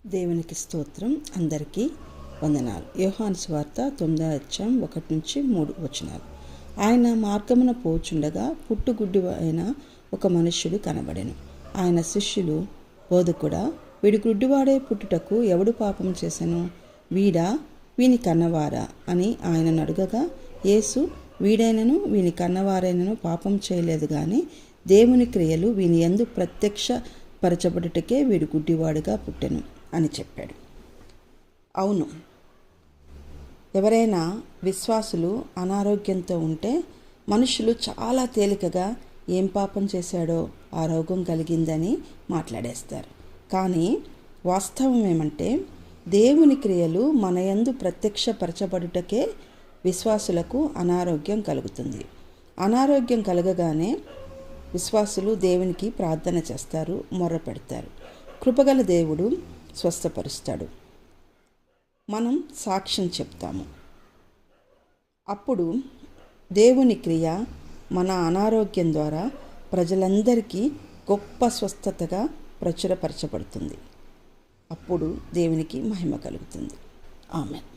దేవునికి స్తోత్రం. అందరికీ వందనాలు. యోహాను సువార్త 9:1-3 ఆయన మార్గమున పోచుండగా పుట్టుగుడ్డి అయిన ఒక మనుష్యుడు కనబడెను. ఆయన శిష్యులు, బోధకుడా, వీడి గుడ్డివాడే పుట్టుటకు ఎవడు పాపం చేసెను, వీడా వీని కన్నవారా అని ఆయనను అడుగగా, యేసు, వీడైనను వీని కన్నవారైనను పాపం చేయలేదు గాని దేవుని క్రియలు వీని యందు ప్రత్యక్షపరచబడుటకే వీడు గుడ్డివాడుగా పుట్టెను అని చెప్పాడు. అవును, ఎవరైనా విశ్వాసులు అనారోగ్యంతో ఉంటే మనుషులు చాలా తేలికగా ఏం పాపం చేశాడో ఆ రోగం కలిగిందని మాట్లాడేస్తారు. కానీ వాస్తవం ఏమంటే దేవుని క్రియలు మన యందు ప్రత్యక్షపరచబడుటకే విశ్వాసులకు అనారోగ్యం కలుగుతుంది. అనారోగ్యం కలగగానే విశ్వాసులు దేవునికి ప్రార్థన చేస్తారు, మొర్ర పెడతారు. కృపగల దేవుడు స్వస్థపరుస్తాడు. మనం సాక్ష్యం చెప్తాము. అప్పుడు దేవుని క్రియ మన అనారోగ్యం ద్వారా ప్రజలందరికీ గొప్ప స్వస్థతగా ప్రచురపరచబడుతుంది. అప్పుడు దేవునికి మహిమ కలుగుతుంది. ఆమేన్.